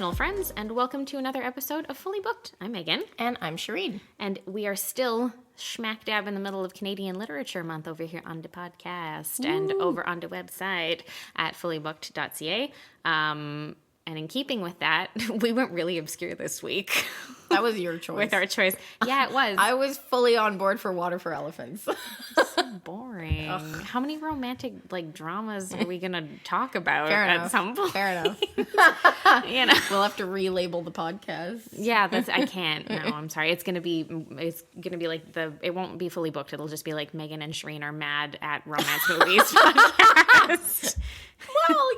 Professional friends, and welcome to another episode of Fully Booked. I'm Megan. And I'm Shireen. And we are still smack dab in the middle of Canadian Literature Month over here on the podcast and over on the website at fullybooked.ca. And in keeping with that, we went really obscure this week. That was your choice. With our choice. Yeah, it was. I was fully on board for Water for Elephants. So boring. Ugh. How many romantic dramas are we gonna talk about at some point? Fair enough. You know, we'll have to relabel the podcast. Yeah, I can't. No, I'm sorry. It's gonna be like it won't be Fully Booked. It'll just be like Megan and Shireen are mad at romance movies podcast. Well,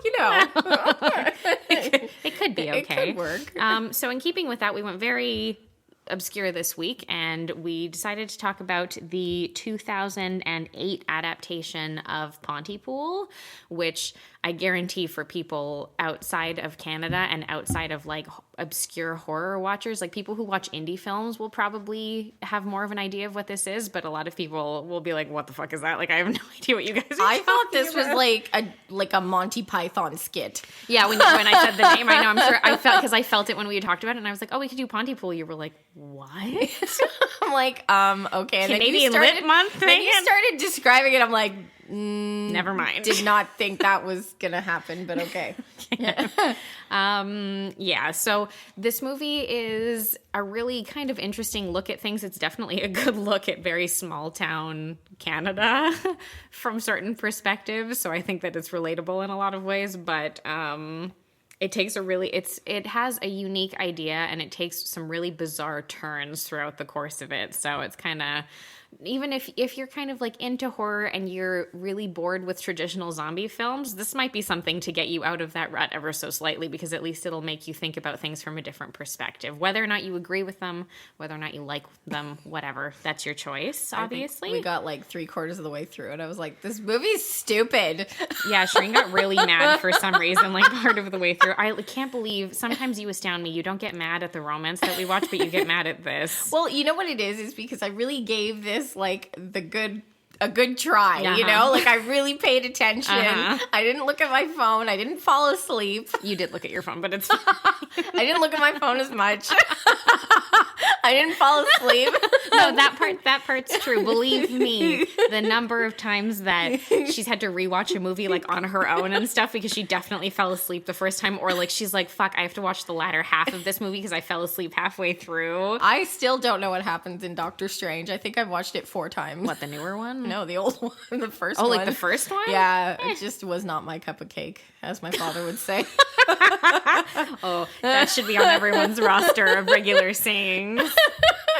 it could be okay. It could work. So in keeping with that, we went very obscure this week, and we decided to talk about the 2008 adaptation of Pontypool, which I guarantee for people outside of Canada and outside of obscure horror watchers, people who watch indie films will probably have more of an idea of what this is, but a lot of people will be like, what the fuck is that? I have no idea what you guys are I thought this about. was like a Monty Python skit. Yeah, when I said the name, I know, I'm sure I felt it when we talked about it, and I was like, oh, we could do Pontypool. You were like, what? I'm like, okay. Canadian Lit Month? Then you started describing it, I'm like, never mind. Did not think that was gonna happen, but okay. Yeah, so this movie is a really kind of interesting look at things. It's definitely a good look at very small town Canada from certain perspectives, so I think that it's relatable in a lot of ways, but it takes it has a unique idea, and it takes some really bizarre turns throughout the course of it, so it's kind of, even if you're kind of into horror and you're really bored with traditional zombie films, this might be something to get you out of that rut ever so slightly, because at least it'll make you think about things from a different perspective. Whether or not you agree with them, whether or not you like them, whatever, that's your choice, obviously. We got 3/4 of the way through it. I was like, this movie's stupid. Yeah, Shireen got really mad for some reason, part of the way through. I can't believe, sometimes you astound me. You don't get mad at the romance that we watch, but you get mad at this. Well, you know what it is because I really gave this a good try, I really paid attention. I didn't look at my phone. I didn't fall asleep. You did look at your phone, but it's fine. I didn't look at my phone as much. I didn't fall asleep. No, that part's true. Believe me, the number of times that she's had to rewatch a movie on her own and stuff because she definitely fell asleep the first time, or she's like, fuck, I have to watch the latter half of this movie because I fell asleep halfway through. I still don't know what happens in Doctor Strange. I think I've watched it 4 times. What, the newer one? No, the old one, the first one. Oh, the first one? Yeah, it just was not my cup of cake, as my father would say. Oh, that should be on everyone's roster of regular sayings.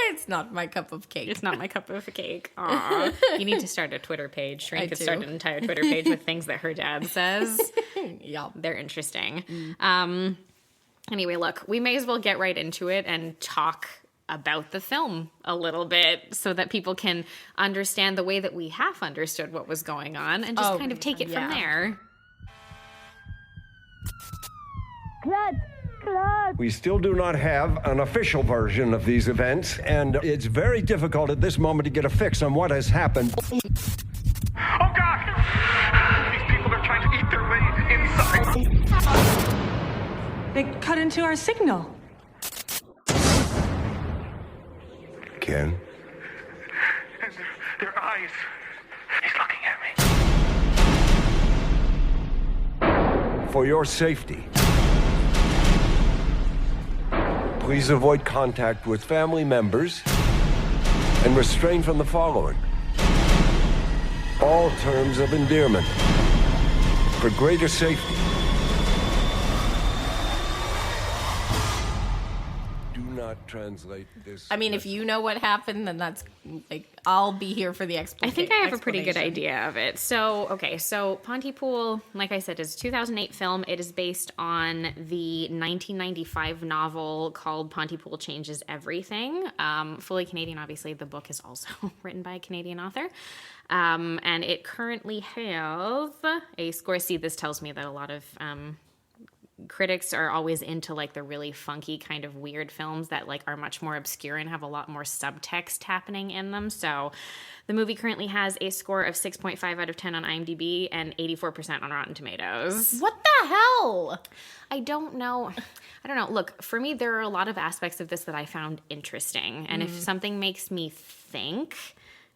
It's not my cup of cake. It's not my cup of cake. Aw. You need to start a Twitter page. Shireen could start an entire Twitter page with things that her dad says. Yeah. They're interesting. Anyway, look, we may as well get right into it and talk about the film a little bit so that people can understand the way that we half understood what was going on and just kind of take it from there. We still do not have an official version of these events, and it's very difficult at this moment to get a fix on what has happened. Oh, God! These people are trying to eat their way inside. They cut into our signal. Ken? And their eyes. He's looking at me. For your safety, please avoid contact with family members and refrain from the following. All terms of endearment. For greater safety, do not translate this. I mean, if you know what happened, then that's I'll be here for the explanation. I think I have a pretty good idea of it. So Pontypool, like I said, is a 2008 film. It is based on the 1995 novel called Pontypool Changes Everything. Fully Canadian, obviously. The book is also written by a Canadian author. And it currently has a score. See, this tells me that a lot of critics are always into like the really funky kind of weird films that like are much more obscure and have a lot more subtext happening in them. So the movie currently has a score of 6.5 out of 10 on IMDb and 84% on Rotten Tomatoes. What the hell? I don't know. Look, for me, there are a lot of aspects of this that I found interesting. And if something makes me think,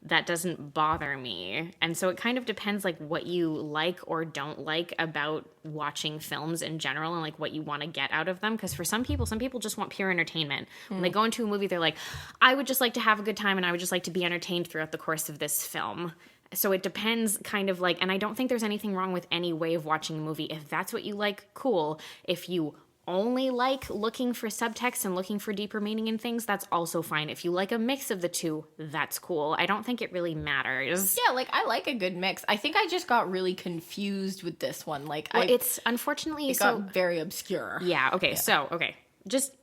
that doesn't bother me. And so it kind of depends like what you like or don't like about watching films in general and like what you want to get out of them. Because for some people just want pure entertainment. When they go into a movie, they're like, I would just like to have a good time and I would just like to be entertained throughout the course of this film. So it depends kind of like, and I don't think there's anything wrong with any way of watching a movie. If that's what you like, cool. If you only like looking for subtext and looking for deeper meaning in things, that's also fine. If you like a mix of the two, that's cool. I don't think it really matters. Yeah, like I like a good mix. I think I just got really confused with this one. Like, it's unfortunately it got very obscure. Yeah. Okay. So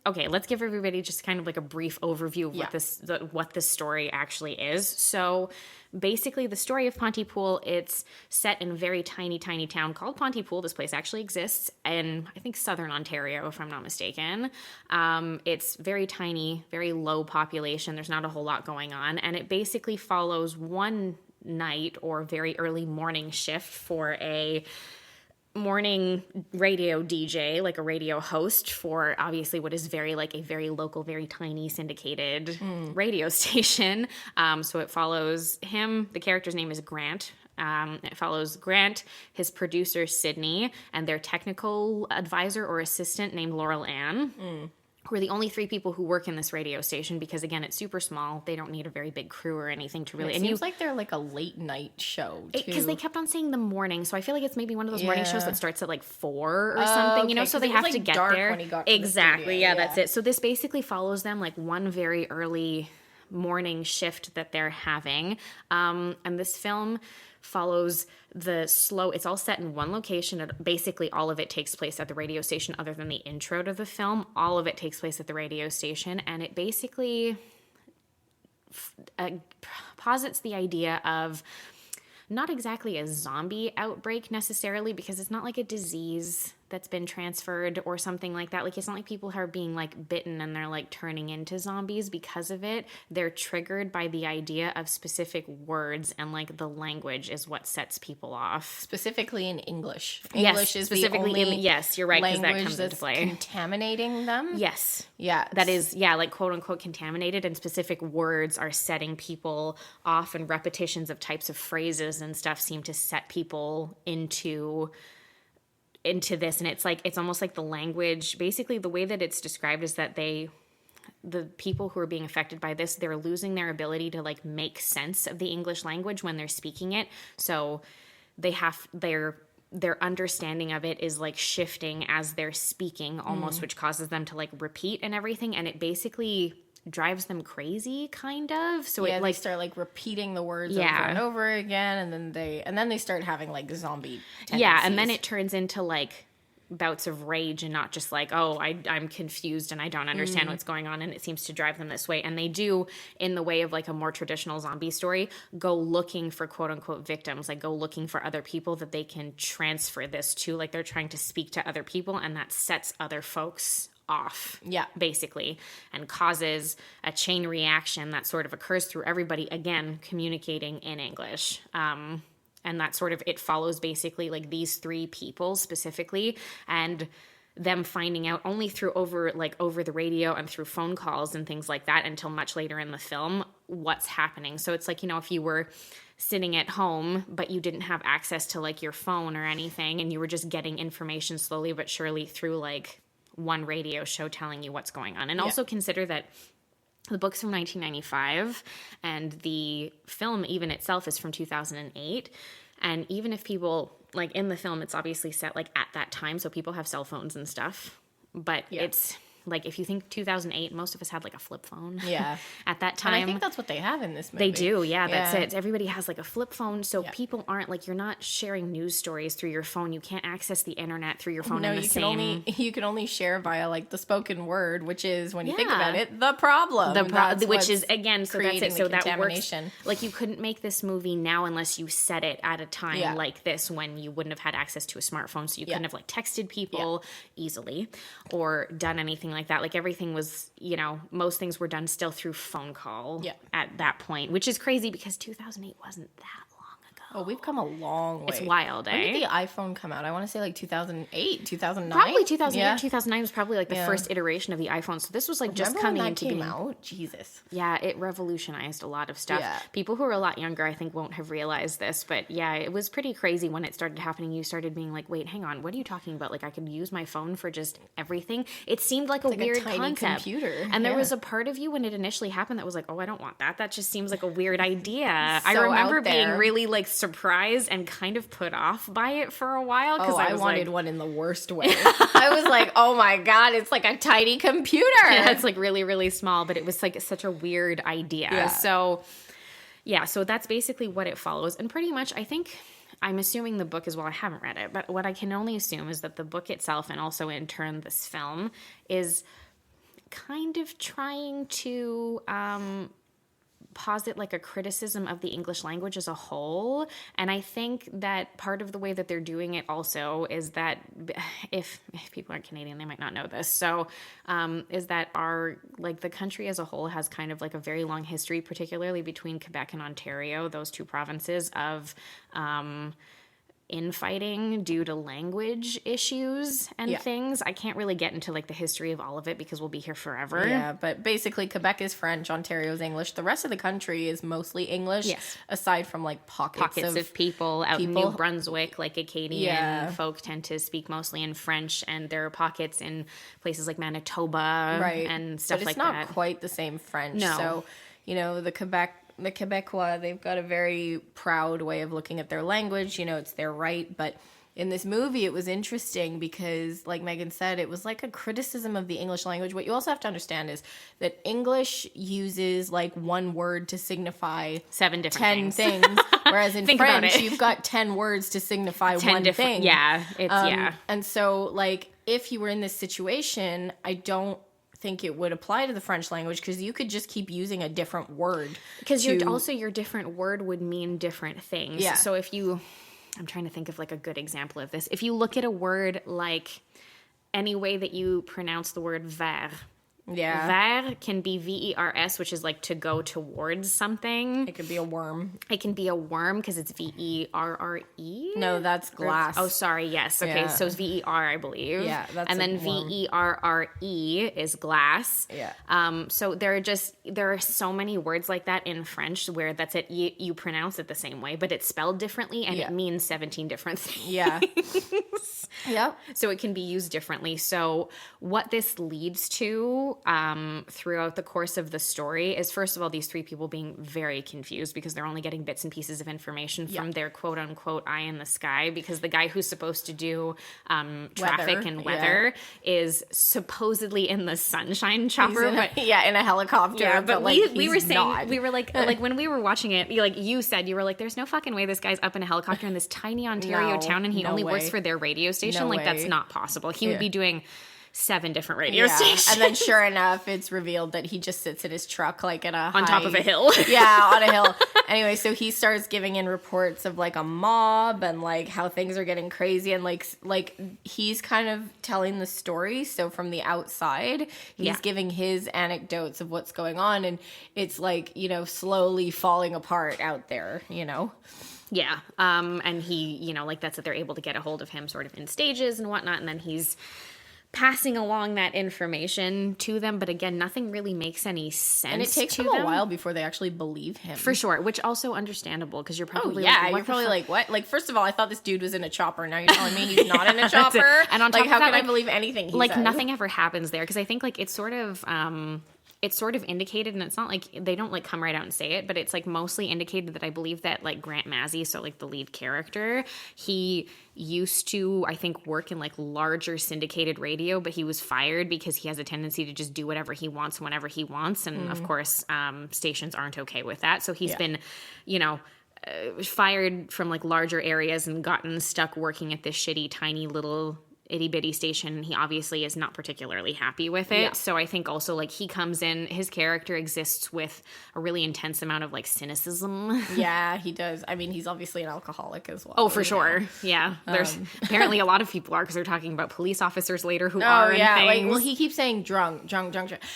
let's give everybody just kind of like a brief overview of what this story actually is. So basically the story of Pontypool, it's set in a very tiny town called Pontypool. This place actually exists in, I think, southern Ontario, if I'm not mistaken. It's very tiny, very low population. There's not a whole lot going on. And it basically follows one night or very early morning shift for a morning radio DJ, like a radio host for obviously what is very like a very local, very tiny syndicated radio station. So it follows him. The character's name is Grant. It follows Grant, his producer Sydney, and their technical advisor or assistant named Laurel Ann. Who are the only three people who work in this radio station because, again, it's super small. They don't need a very big crew or anything to really... It seems like they're like a late night show, too. Because they kept on saying the morning, so I feel like it's maybe one of those morning shows that starts at like 4 or something, you know, so they have to get there. When he got to exactly, the yeah, that's it. So this basically follows them like one very early morning shift that they're having. And this film follows it's all set in one location. Basically all of it takes place at the radio station other than the intro to the film. All of it takes place at the radio station, and it basically posits the idea of not exactly a zombie outbreak necessarily, because it's not like a disease that's been transferred or something like that. Like, it's not like people are being like bitten and they're like turning into zombies because of it. They're triggered by the idea of specific words, and like the language is what sets people off. Specifically in English. English is specifically the only yes, you're right, because that comes that's into play. Contaminating them. Yes. Yeah. That is, yeah, like quote unquote contaminated, and specific words are setting people off, and repetitions of types of phrases and stuff seem to set people into this. And it's almost like the language, basically the way that it's described is that the people who are being affected by this, they're losing their ability to like make sense of the English language when they're speaking it. So their understanding of it is like shifting as they're speaking almost, which causes them to like repeat and everything. And it basically drives them crazy, kind of. So yeah, it like they start like repeating the words over and over again, and then they start having like zombie tendencies. Yeah, and then it turns into like bouts of rage and not just like, oh, I'm confused and I don't understand what's going on, and it seems to drive them this way. And they do, in the way of like a more traditional zombie story, go looking for quote unquote victims, like go looking for other people that they can transfer this to. Like they're trying to speak to other people, and that sets other folks off, basically, and causes a chain reaction that sort of occurs through everybody, again, communicating in English. And that sort of, it follows basically like these three people specifically, and them finding out only through over the radio and through phone calls and things like that until much later in the film what's happening. So it's like, you know, if you were sitting at home but you didn't have access to like your phone or anything, and you were just getting information slowly but surely through like one radio show telling you what's going on. And also consider that the book's from 1995 and the film even itself is from 2008. And even if people, like in the film, it's obviously set like at that time, so people have cell phones and stuff. But it's like if you think 2008, most of us had like a flip phone. Yeah. At that time. And I think that's what they have in this movie. They do, yeah, that's it. Everybody has like a flip phone, so people aren't like, you're not sharing news stories through your phone. You can't access the internet through your phone. No, you can only share via like the spoken word, which is, when you think about it, the problem. Which is, again, so that's it. So that works. Contamination. Like, you couldn't make this movie now unless you set it at a time like this, when you wouldn't have had access to a smartphone, so you couldn't have like texted people easily or done anything like that. Like, everything was, most things were done still through phone call at that point, which is crazy because 2008 wasn't that long ago. Oh, we've come a long way. It's wild, eh? When did the iPhone come out? I want to say like 2008, 2009? Probably 2008, 2009 was probably like the first iteration of the iPhone. So this was like just coming into being. Out? Jesus. Yeah, it revolutionized a lot of stuff. Yeah. People who are a lot younger, I think, won't have realized this. But yeah, it was pretty crazy when it started happening. You started being like, wait, hang on, what are you talking about? Like, I could use my phone for just everything. It seemed like a weird tiny concept. Computer. And there was a part of you when it initially happened that was like, oh, I don't want that. That just seems like a weird idea. So I remember being really like surprised and kind of put off by it for a while, because I wanted one in the worst way. I was like, oh my God, it's like a tiny computer. Yeah, it's like really, really small, but it was like such a weird idea. Yeah. So that's basically what it follows. And pretty much, I think, I'm assuming the book as well. I haven't read it, but what I can only assume is that the book itself, and also in turn this film, is kind of trying to posit like a criticism of the English language as a whole. And I think that part of the way that they're doing it also is that if people aren't Canadian, they might not know this. So is that the country as a whole has kind of like a very long history, particularly between Quebec and Ontario, those two provinces, of infighting due to language issues and things. I can't really get into like the history of all of it because we'll be here forever. Yeah, but basically Quebec is French, Ontario is English. The rest of the country is mostly English, aside from like pockets of people out in New Brunswick, like Acadian folk tend to speak mostly in French, and there are pockets in places like Manitoba and stuff like that. But it's not quite the same French. No. So, the Quebecois, they've got a very proud way of looking at their language. It's their right. But in this movie, it was interesting because, like Megan said, it was like a criticism of the English language. What you also have to understand is that English uses like one word to signify 7 different 10 things. Whereas in French, you've got 10 words to signify 10 one thing. Yeah. And so, like, if you were in this situation, I don't think it would apply to the French language, because you could just keep using a different word. Because your different word would mean different things. Yeah. So I'm trying to think of like a good example of this. If you look at a word like any way that you pronounce the word vers. Yeah. Vers can be VERS, which is like to go towards something. It could be a worm. It can be a worm because it's VERRE. No, that's glass. Oh, sorry. Yes. Okay. Yeah. So it's VER, I believe. Yeah. That's and then VERRE is glass. Yeah. So there are so many words like that in French where that's it. You pronounce it the same way, but it's spelled differently and it means 17 different things. Yeah. Yep. So it can be used differently. So what this leads to throughout the course of the story is, first of all, these three people being very confused because they're only getting bits and pieces of information from their quote unquote eye in the sky, because the guy who's supposed to do traffic and weather is supposedly in the sunshine chopper. In a helicopter. Yeah, but like, we were saying, not. we were like when we were watching it, you said, you were like, there's no fucking way this guy's up in a helicopter in this tiny Ontario town and he only works for their radio station. No like way. That's not possible. He would be doing 7 different radio stations. And then sure enough, it's revealed that he just sits in his truck like on top of a hill. Yeah, on a hill. Anyway, so he starts giving in reports of like a mob and like how things are getting crazy, and like he's kind of telling the story. So from the outside, he's giving his anecdotes of what's going on, and it's like, slowly falling apart out there, Yeah. And he, like that's that they're able to get a hold of him sort of in stages and whatnot. And then he's passing along that information to them. But again, nothing really makes any sense. And it takes them a while before they actually believe him. For sure. Which also understandable, because you're probably you're probably like, what? Like, first of all, I thought this dude was in a chopper. Now you're telling me he's not in a chopper. And on top how of that, can I believe anything he says? Nothing ever happens there. Because I think like it's sort of it's sort of indicated, and it's not like they don't like come right out and say it, but it's like mostly indicated that I believe that like Grant Mazzy, so like the lead character, he used to, I think, work in like larger syndicated radio, but he was fired because he has a tendency to just do whatever he wants whenever he wants. And of course, stations aren't okay with that. So he's been, you know, fired from like larger areas and gotten stuck working at this shitty, tiny little itty bitty station. He obviously is not particularly happy with it. So I think also like he comes in, his character exists with a really intense amount of like cynicism. Yeah, he does. I mean, he's obviously an alcoholic as well. Oh, for sure. Yeah. There's apparently a lot of people are, because they're talking about police officers later who are and things. Like, well, he keeps saying drunk.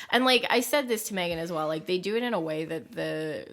And like I said this to Megan as well, like they do it in a way that the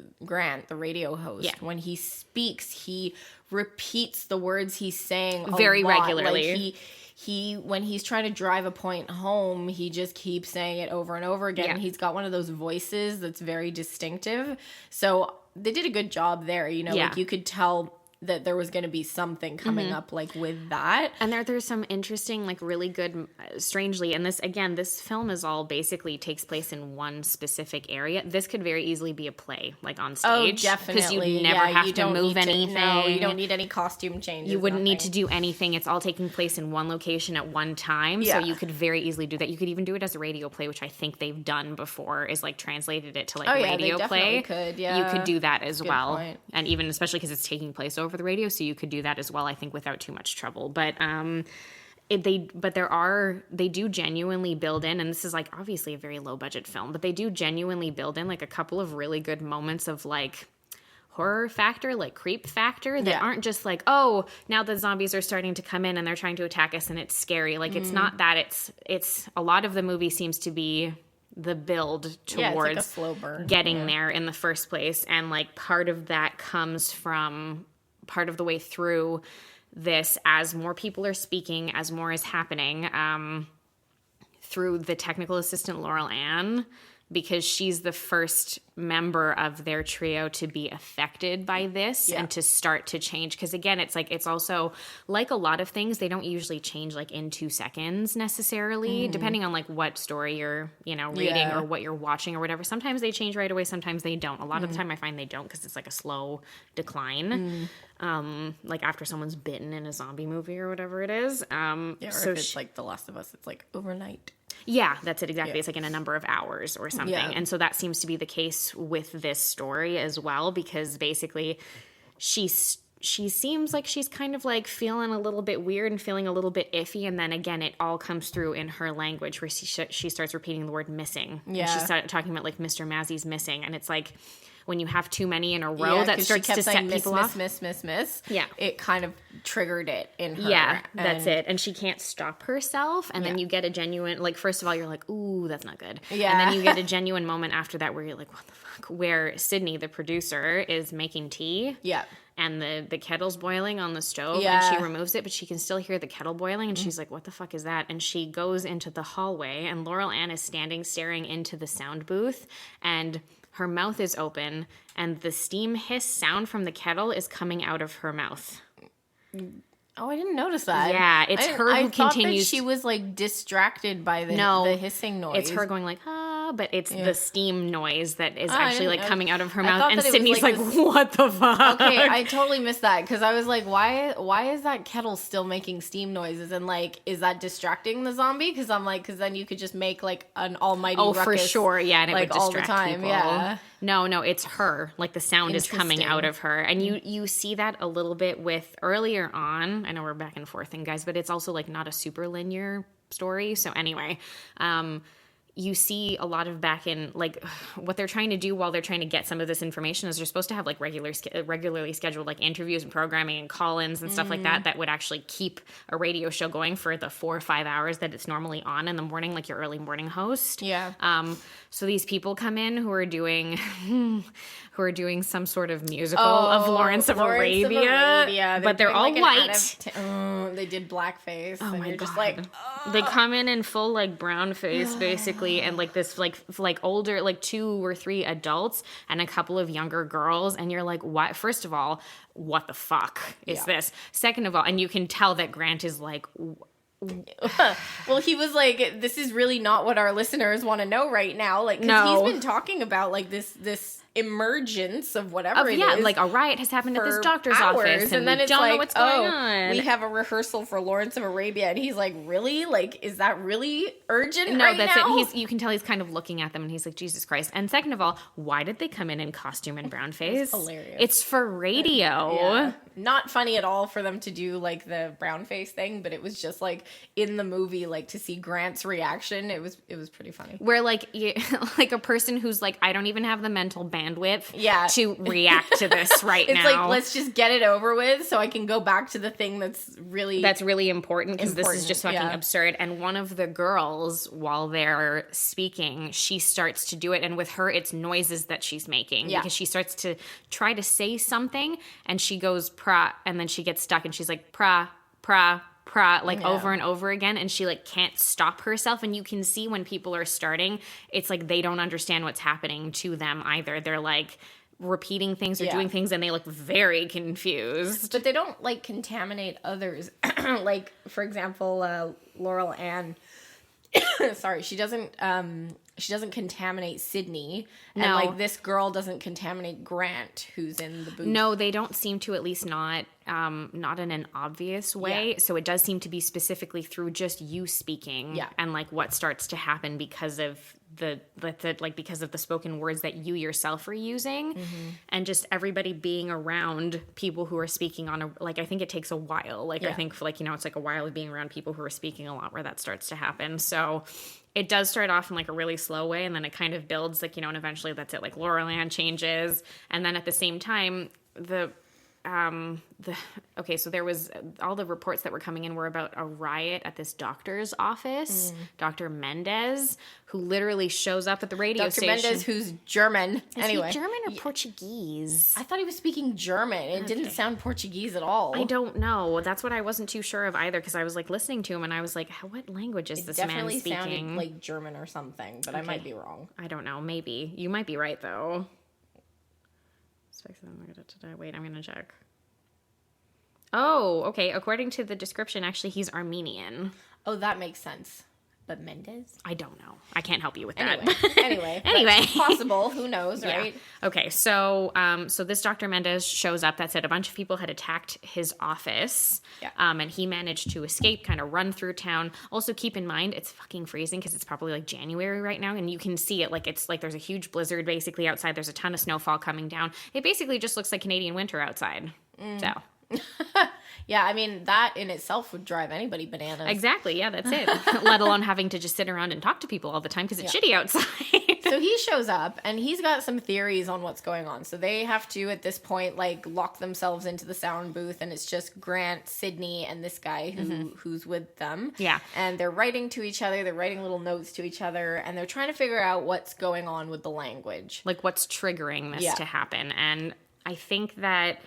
radio host, when he speaks, he repeats the words he's saying very regularly. Like he when he's trying to drive a point home, he just keeps saying it over and over again. And he's got one of those voices that's very distinctive. So they did a good job there. You know, like you could tell that there was going to be something coming up like with that. And there's some interesting, like really good, strangely, and this film is all basically takes place in one specific area. This could very easily be a play, like on stage. Oh, definitely. Because you never have to move anything. No, you don't need any costume changes. You wouldn't need to do anything. It's all taking place in one location at one time. So you could very easily do that. You could even do it as a radio play, which I think they've done before, is like translated it to like radio play. You could do that as well. Point. And even especially because it's taking place over the radio, so you could do that as well, I think, without too much trouble. But they do genuinely build in, and this is like obviously a very low budget film, but they do genuinely build in like a couple of really good moments of like horror factor, like creep factor, that aren't just like, oh, now the zombies are starting to come in and they're trying to attack us and it's scary. Like it's not that. It's a lot of the movie seems to be the build towards it's like a slow burn. Getting there in the first place, and like part of that comes from part of the way through this, as more people are speaking, as more is happening, through the technical assistant Laurel Ann, because she's the first member of their trio to be affected by this and to start to change. Because again, it's like, it's also like a lot of things, they don't usually change like in 2 seconds necessarily, depending on like what story you're, you know, reading or what you're watching or whatever. Sometimes they change right away, sometimes they don't. A lot of the time I find they don't, because it's like a slow decline. Like after someone's bitten in a zombie movie or whatever it is. Or so if it's like The Last of Us, it's like overnight. Yeah, that's it exactly. It's like in a number of hours or something. And so that seems to be the case with this story as well, because basically she seems like she's kind of like feeling a little bit weird and feeling a little bit iffy, and then again it all comes through in her language, where she starts repeating the word missing. And she started talking about like Mr. Mazzy's missing, and it's like when you have too many in a row, that starts to set people off. Miss. Yeah. It kind of triggered it in her. Yeah, that's it. And she can't stop herself. And then you get a genuine, like, first of all, you're like, ooh, that's not good. Yeah. And then you get a genuine moment after that where you're like, what the fuck? Where Sydney, the producer, is making tea. Yeah. And the kettle's boiling on the stove, and she removes it, but she can still hear the kettle boiling, and she's like, what the fuck is that? And she goes into the hallway, and Laurel Ann is standing staring into the sound booth, and her mouth is open, and the steam hiss sound from the kettle is coming out of her mouth. Oh, I didn't notice that. Yeah, it's her who continues. That she was like distracted by the hissing noise. It's her going like, but it's the steam noise that is actually like coming out of her mouth. And Sydney's like, what the fuck? Okay, I totally missed that, because I was like, why is that kettle still making steam noises? And like, is that distracting the zombie? Because I'm like, because then you could just make like an almighty ruckus. For sure. Yeah, and it like, would distract all the time. people. Yeah. No, it's her. Like the sound is coming out of her. And you see that a little bit with earlier on. I know we're back and forth, guys, but it's also like not a super linear story. So anyway, you see a lot of back in, like, what they're trying to do while they're trying to get some of this information is they're supposed to have like regularly scheduled like interviews and programming and call-ins and stuff like that would actually keep a radio show going for the 4 or 5 hours that it's normally on in the morning, like your early morning host. Yeah. So these people come in who are doing some sort of musical of Lawrence of Arabia. But they're all white. They did blackface. Oh and my you're God. just like, They come in full like brown face basically, and like this like older, like 2 or 3 adults and a couple of younger girls, and you're like, what? First of all, what the fuck is this? Second of all, and you can tell that Grant is like, Well, he was like, this is really not what our listeners want to know right now. Like, 'cause No. he's been talking about like this emergence of whatever it yeah, is. like a riot has happened at this for doctor's hours, office, and then we it's don't like, know what's going on. we have a rehearsal for Lawrence of Arabia, and he's like, really? Like, is that really urgent No, right that's now? it. You can tell he's kind of looking at them, and he's like, Jesus Christ. And second of all, why did they come in costume and brown face? hilarious. It's for radio. Yeah. Not funny at all for them to do like the brown face thing, but it was just like in the movie, like to see Grant's reaction. It was pretty funny. Where like like a person who's like, I don't even have the mental bandwidth to react to this right It's now. like, let's just get it over with so I can go back to the thing that's really important, because this is just fucking yeah. absurd. And one of the girls, while they're speaking, she starts to do it, and with her it's noises that she's making, because she starts to try to say something and she goes pra, and then she gets stuck and she's like pra like over and over again, and she like can't stop herself. And you can see when people are starting, it's like they don't understand what's happening to them either. They're like repeating things or doing things, and they look very confused. But they don't like contaminate others. Like, for example, Laurel Ann, sorry, she doesn't contaminate Sydney, and No. like this girl doesn't contaminate Grant, who's in the booth. No, they don't seem to, at least not in an obvious way. Yeah. So it does seem to be specifically through just you speaking, and like what starts to happen because of because of the spoken words that you yourself are using, and just everybody being around people who are speaking on a, like, I think it takes a while. Like, I think for like, it's like a while of being around people who are speaking a lot where that starts to happen. So it does start off in like a really slow way, and then it kind of builds, like, and eventually that's it. Like Laurel Ann changes, and then at the same time, so there was all the reports that were coming in were about a riot at this doctor's office, Dr. Mendez, who literally shows up at the radio Dr. station. Mendez, who's German. Is Anyway, he German or Portuguese? I thought he was speaking German. It didn't sound Portuguese at all. I don't know. That's what I wasn't too sure of either, because I was like listening to him and I was like, what language is this man Definitely speaking? sounded like German or something, but I might be wrong. I don't know. Maybe. You might be right, though. Wait, I'm going to check. Oh, okay. According to the description, actually, he's Armenian. Oh, that makes sense. But Mendez? I don't know. I can't help you with that. Anyway. It's possible. Who knows, right? Yeah. Okay, so this Dr. Mendez shows up. That's it. A bunch of people had attacked his office, and he managed to escape, kind of run through town. Also, keep in mind, it's fucking freezing because it's probably like January right now, and you can see it. Like, it's like there's a huge blizzard basically outside. There's a ton of snowfall coming down. It basically just looks like Canadian winter outside. So... Yeah, I mean, that in itself would drive anybody bananas. Exactly, yeah, that's it. Let alone having to just sit around and talk to people all the time because it's shitty outside. So he shows up, and he's got some theories on what's going on. So they have to, at this point, like, lock themselves into the sound booth, and it's just Grant, Sydney, and this guy who's with them. Yeah. And they're writing to each other, they're writing little notes to each other, and they're trying to figure out what's going on with the language. Like, what's triggering this to happen. And I think that...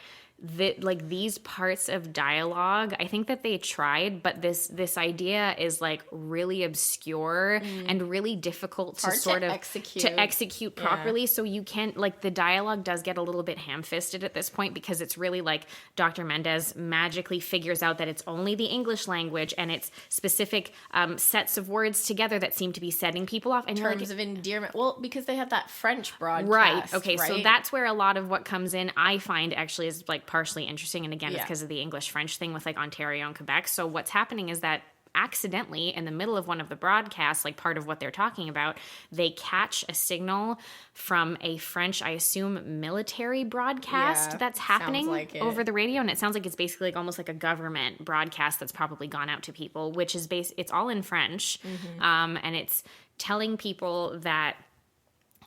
like these parts of dialogue, I think that they tried, but this idea is like really obscure and really difficult to sort of execute properly. So you can't, like, the dialogue does get a little bit ham-fisted at this point, because it's really like Dr. Mendez magically figures out that it's only the English language and it's specific sets of words together that seem to be setting people off. And terms of endearment. Well, because they had that French broadcast. Right. Okay. Right? So that's where a lot of what comes in, I find, actually is like partially interesting. And again, it's because of the English-French thing with like Ontario and Quebec. So what's happening is that accidentally in the middle of one of the broadcasts, like part of what they're talking about, they catch a signal from a French, I assume, military broadcast that's happening over the radio. And it sounds like it's basically like almost like a government broadcast that's probably gone out to people, which is it's all in French. And it's telling people that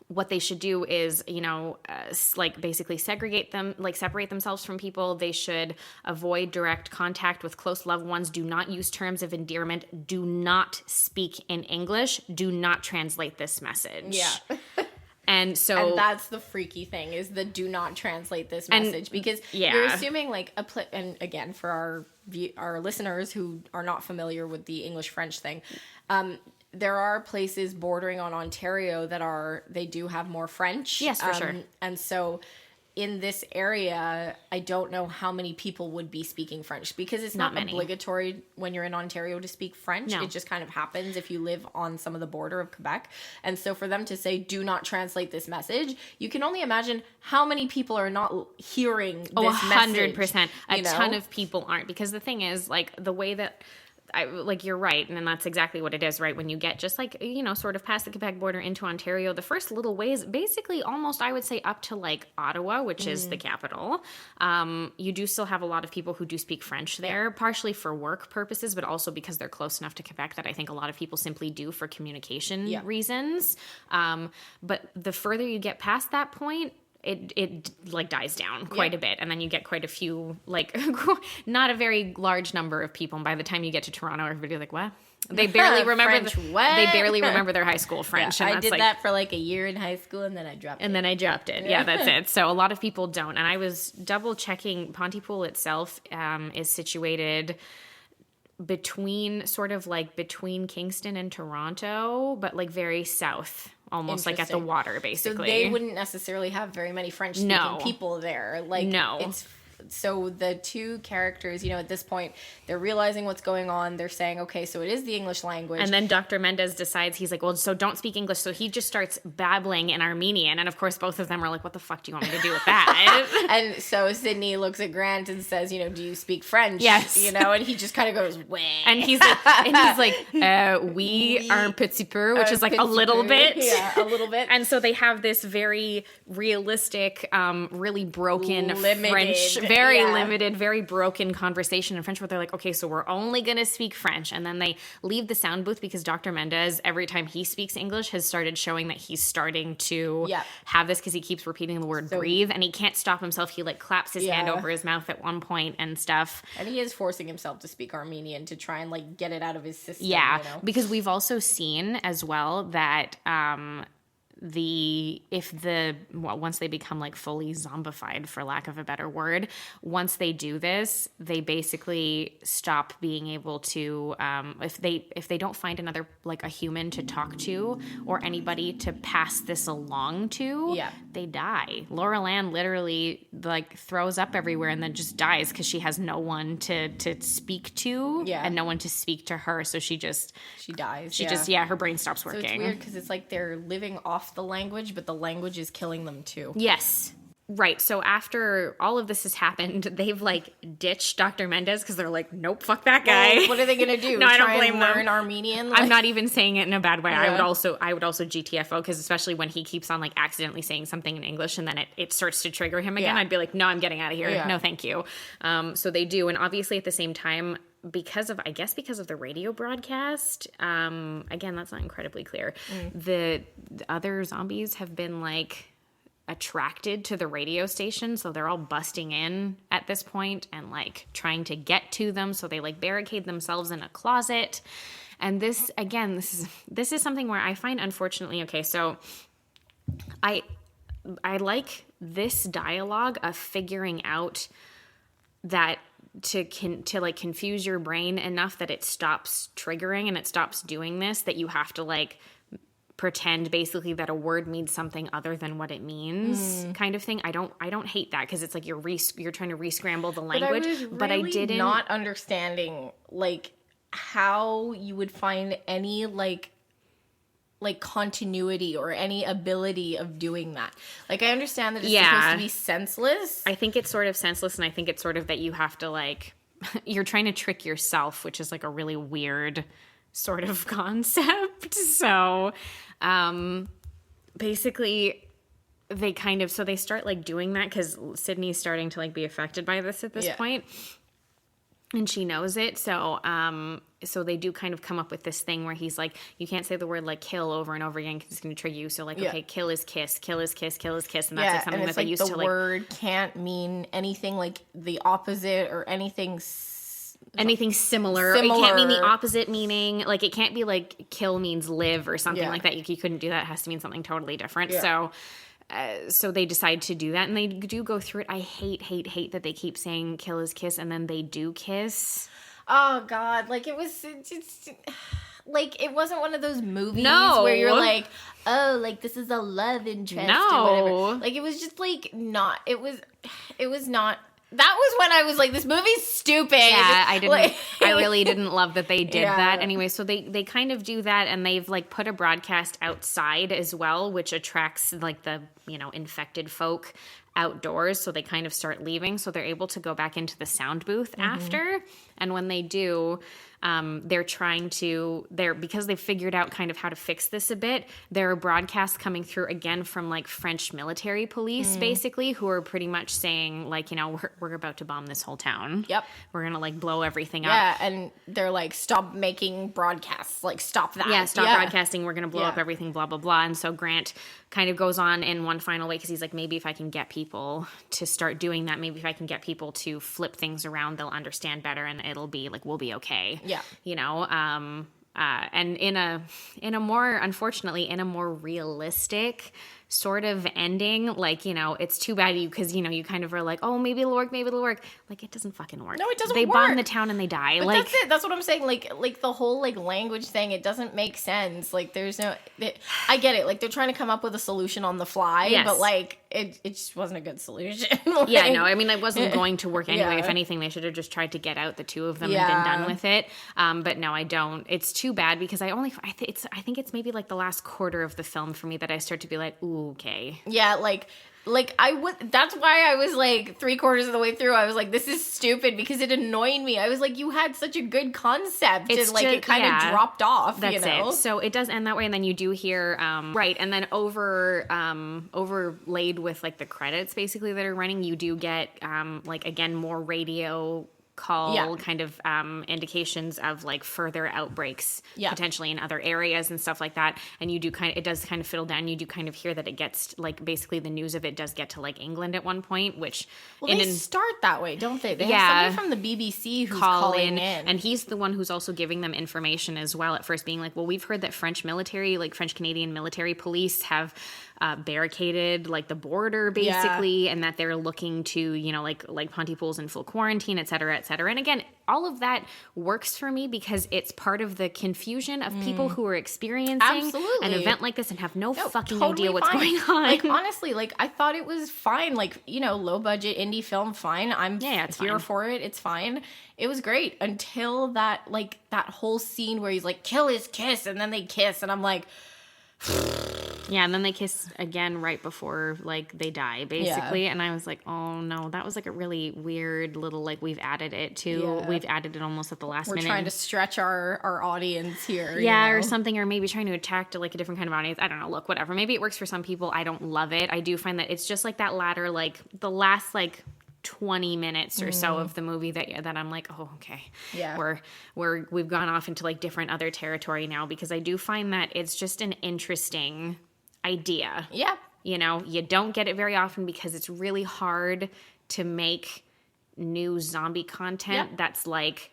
what they should do is, like basically separate themselves from people. They should avoid direct contact with close loved ones. Do not use terms of endearment. Do not speak in English. Do not translate this message. Yeah. And and that's the freaky thing, is the do not translate this message, because you're assuming like and again, for our listeners who are not familiar with the English-French thing, there are places bordering on Ontario that they do have more French. Yes, for sure. And so in this area, I don't know how many people would be speaking French, because it's not obligatory when you're in Ontario to speak French. No. It just kind of happens if you live on some of the border of Quebec. And so for them to say, do not translate this message, you can only imagine how many people are not hearing this message. 100%. A ton of people aren't, because the thing is, like, the way that you're right, and that's exactly what it is, right? When you get just like, sort of past the Quebec border into Ontario, the first little ways, basically almost, I would say, up to like Ottawa, which is the capital, you do still have a lot of people who do speak French there, partially for work purposes, but also because they're close enough to Quebec that I think a lot of people simply do for communication reasons. But the further you get past that point, it like dies down quite a bit, and then you get quite a few, like, not a very large number of people, and by the time you get to Toronto, everybody's like, what? They barely remember they barely remember their high school French. Yeah, and I did that for like a year in high school, and then I dropped it. Yeah, that's it. So a lot of people don't, and I was double checking. Pontypool itself is situated between Kingston and Toronto, but like very south, almost like at the water, basically. So they wouldn't necessarily have very many French speaking people there. Like, so the two characters, at this point, they're realizing what's going on. They're saying, okay, so it is the English language. And then Dr. Mendez decides, he's like, well, so don't speak English. So he just starts babbling in Armenian. And of course, both of them are like, what the fuck do you want me to do with that? And so Sydney looks at Grant and says, do you speak French? Yes. And he just kind of goes, wah. And he's like, oui, un petit peu, which is like a little bit. Yeah, a little bit. And so they have this very realistic, really broken French, very limited, very broken conversation in French, where they're like, okay, so we're only going to speak French. And then they leave the sound booth because Dr. Mendez, every time he speaks English, has started showing that he's starting to have this, because he keeps repeating the word breathe, and he can't stop himself. He like claps his hand over his mouth at one point and stuff. And he is forcing himself to speak Armenian to try and like get it out of his system. Yeah, because we've also seen as well that once they become like fully zombified, for lack of a better word, once they do this, they basically stop being able to, if they don't find another, like a human to talk to or anybody to pass this along to, they die. Laurel Ann literally like throws up everywhere and then just dies because she has no one to speak to and no one to speak to her. So she dies. Her brain stops working. So it's weird because it's like they're living off the language, but the language is killing them too. Yes. Right. So after all of this has happened, they've like ditched Dr. Mendez because they're like, nope, fuck that guy. Well, what are they going to do? No, I don't blame them. Learn Armenian? I'm not even saying it in a bad way. Yeah. I would also GTFO, because especially when he keeps on like accidentally saying something in English and then it starts to trigger him again, I'd be like, no, I'm getting out of here. Yeah. No, thank you. So they do. And obviously at the same time, because of the radio broadcast, again, that's not incredibly clear. The other zombies have been like attracted to the radio station, so they're all busting in at this point and like trying to get to them. So they like barricade themselves in a closet. And this is something where I find, unfortunately, okay, so I like this dialogue of figuring out that to like confuse your brain enough that it stops triggering and it stops doing this, that you have to like pretend basically that a word means something other than what it means, kind of thing. I don't hate that, because it's like you're trying to re-scramble the language, but I didn't not understanding like how you would find any like continuity or any ability of doing that. Like, I understand that it's supposed to be senseless. I think it's sort of senseless, and I think it's sort of that you have to like you're trying to trick yourself, which is like a really weird sort of concept. So basically they start like doing that because Sydney's starting to like be affected by this at this point, and she knows it. So they do kind of come up with this thing where he's like, you can't say the word like kill over and over again because it's going to trigger you. So like, okay, kill is kiss, kill is kiss, kill is kiss. And that's like something that they used to like. The word can't mean anything like the opposite or anything similar. It can't mean the opposite meaning. Like, it can't be like kill means live or something like that. You couldn't do that. It has to mean something totally different. Yeah. So they decide to do that, and they do go through it. I hate that they keep saying kill is kiss, and then they do kiss. Oh God! Like, like, it wasn't one of those movies No. where you're like, oh, like, this is a love interest or whatever. Like, it was just, like, not, it was not, that was when I was like, this movie's stupid. Yeah, I didn't. Like, I really didn't love that they did Yeah. that. Anyway, so they kind of do that, and they've like put a broadcast outside as well, which attracts like the infected folk outdoors. So they kind of start leaving, so they're able to go back into the sound booth after. And when they do, because they've figured out kind of how to fix this a bit, there are broadcasts coming through again from like French military police, basically, who are pretty much saying like, we're about to bomb this whole town. Yep. We're going to like blow everything up. yeah, and they're like, stop making broadcasts. Like, stop that. Yeah, stop broadcasting. We're going to blow up everything, blah, blah, blah. And so Grant kind of goes on in one final way because he's like, maybe if I can get people to start doing that, maybe if I can get people to flip things around, they'll understand better and it'll be like, we'll be okay. Yeah. And in a more realistic sort of ending, like, it's too bad because, you kind of are like, oh, maybe it'll work. Like, it doesn't fucking work. No, it doesn't They work. bomb the town and they die. But like, that's it. That's what I'm saying. Like the whole like language thing, it doesn't make sense. Like, there's no. I get it. Like, they're trying to come up with a solution on the fly, Yes. but like it just wasn't a good solution. yeah, no, I mean, it wasn't going to work anyway. Yeah. If anything, they should have just tried to get out the two of them and Yeah. been done with it. But no, I don't. It's too bad because I think it's maybe like the last quarter of the film for me that I start to be like, ooh, okay. Yeah, like I would. That's why I was like 3/4 of the way through. I was like, this is stupid because it annoyed me. I was like, you had such a good concept, It's and like it just- kind of yeah. dropped off. That's you know? it. So it does end that way, and then you do hear right, and then overlaid with like the credits basically that are running, you do get like again more radio call Yeah. kind of indications of like further outbreaks Yeah. potentially in other areas and stuff like that, and you do it does kind of fiddle down. You do kind of hear that it gets like basically the news of it does get to like England at one point, which Well, they start that way, don't they? They Yeah. have somebody from the BBC who's call calling in. and he's the one who's also giving them information as well at first, being like, well, we've heard that French Canadian military police have barricaded like the border basically, and that they're looking to like Pontypool's in full quarantine, et cetera, et cetera. And again, all of that works for me because it's part of the confusion of people who are experiencing Absolutely. an event like this and have no fucking Totally idea what's fine. going on. Like, honestly, like, I thought it was fine. Like, low budget indie film, fine. I'm it's here fine. for it. It's fine. It was great until that whole scene where he's like, kill his kiss, and then they kiss, and I'm like, Yeah, and then they kiss again right before like they die, basically. Yeah. And I was like, oh no, that was like a really weird little like we've added it Yeah. we've added it almost at the last we're minute. trying to stretch our audience here. Yeah, you know? or something, or maybe trying to attack like a different kind of audience. I don't know. Look, whatever. Maybe it works for some people. I don't love it. I do find that it's just like that latter, like the last like 20 minutes or so of the movie that I'm like, oh, okay. Yeah. We've gone off into like different other territory now, because I do find that it's just an interesting idea. Yeah. You don't get it very often because it's really hard to make new zombie content Yep. that's like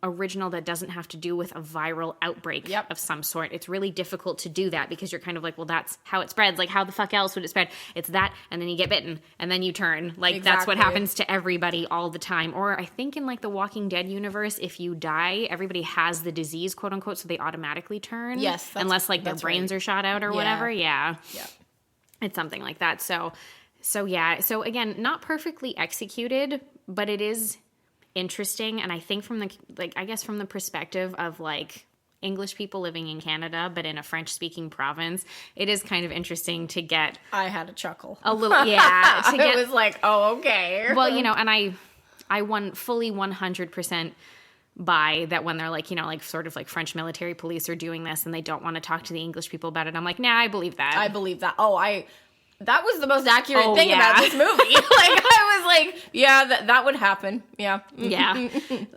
original, that doesn't have to do with a viral outbreak Yep. of some sort. It's really difficult to do that because you're kind of like, well, that's how it spreads. Like, how the fuck else would it spread? It's that, and then you get bitten, and then you turn. Like, that's what Exactly. happens to everybody all the time. Or I think in like the Walking Dead universe, if you die, everybody has the disease, quote unquote, so they automatically turn. Yes, that's- unless like their that's brains right. are shot out or Yeah. whatever. Yeah. Yeah. It's something like that. So yeah. So again, not perfectly executed, but it is interesting. And I think from the perspective of like English people living in Canada, but in a French speaking province, it is kind of interesting to get I had a chuckle. a little, yeah, to get, I was like, oh, okay. well, and I fully 100% buy that when they're like, like sort of like French military police are doing this and they don't want to talk to the English people about it. I'm like, nah, I believe that. I believe that. That was the most accurate Oh, thing yeah. about this movie. Like, I was like, yeah, that would happen. Yeah. Yeah,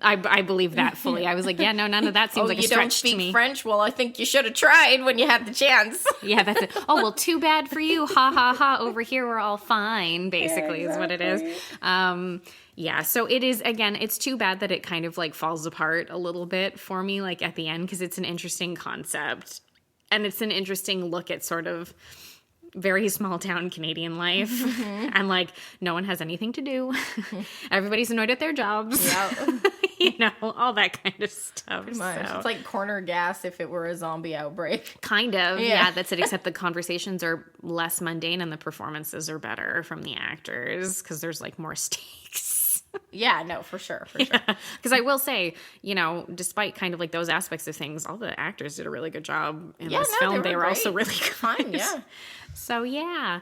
I believe that fully. I was like, yeah, no, none of that seems like a you stretch don't speak to me. French? Well, I think you should have tried when you had the chance. Yeah, that's it. Oh, well, too bad for you. Ha, ha, ha. Over here, we're all fine, basically, is what it is. Yeah, so it is, again, it's too bad that it kind of like falls apart a little bit for me, like at the end, because it's an interesting concept. And it's an interesting look at sort of very small town Canadian life. And like, no one has anything to do. Everybody's annoyed at their jobs. Yeah. you know, all that kind of stuff. Pretty much. So. It's like corner gas if it were a zombie outbreak. Kind of. Yeah. Yeah, that's it. Except the conversations are less mundane and the performances are better from the actors because there's like more stakes. Yeah, no, for sure. Because I will say, you know, despite kind of like those aspects of things, all the actors did a really good job in this film. They were also really good. Fine, yeah. So yeah,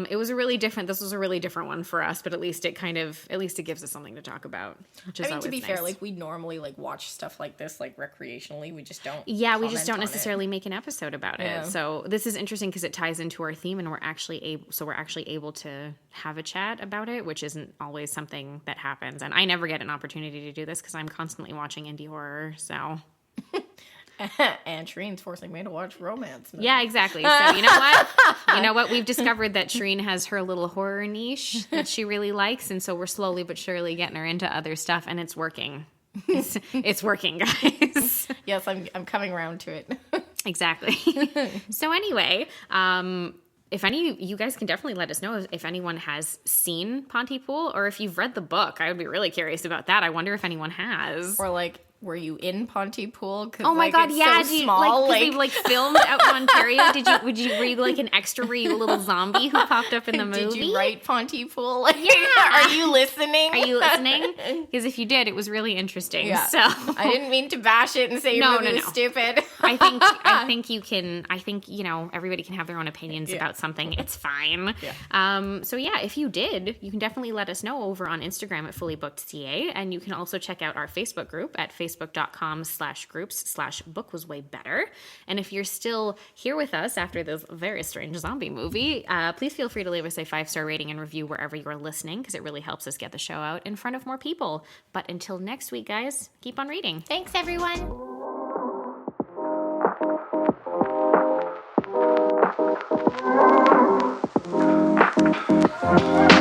it was this was a really different one for us, but at least it gives us something to talk about, which is I mean, to be always fair, nice. like we normally like watch stuff like this like recreationally. We just don't. Yeah, we just don't comment on it. necessarily make an episode about Yeah. it. So this is interesting because it ties into our theme, and we're actually able to have a chat about it, which isn't always something that happens. And I never get an opportunity to do this because I'm constantly watching indie horror. So. And Shireen's forcing me to watch romance movies. Yeah, exactly. So you know what? We've discovered that Shireen has her little horror niche that she really likes, and so we're slowly but surely getting her into other stuff, and it's working. It's working, guys. Yes, I'm coming around to it. Exactly. So anyway, if you guys can definitely let us know if anyone has seen Pontypool or if you've read the book. I would be really curious about that. I wonder if anyone has. Or like, were you in Pontypool? Oh my God! It's Yeah, so did you, small. like, 'cause they like filmed out in Ontario. Were you like an extra? Were you a little zombie who popped up in the movie? Did you write Pontypool? Yeah. Are you listening? Are you listening? Because if you did, it was really interesting. Yeah. So I didn't mean to bash it and say your movie was stupid. I think you can. I think, you know, everybody can have their own opinions about something. It's fine. Yeah. So yeah, if you did, you can definitely let us know over on Instagram at fullybookedca, and you can also check out our Facebook group at facebook.com/groups/book was way better. And if you're still here with us after this very strange zombie movie, please feel free to leave us a 5-star rating and review wherever you're listening, because it really helps us get the show out in front of more people. But until next week, guys, keep on reading. Thanks, everyone. Thank you.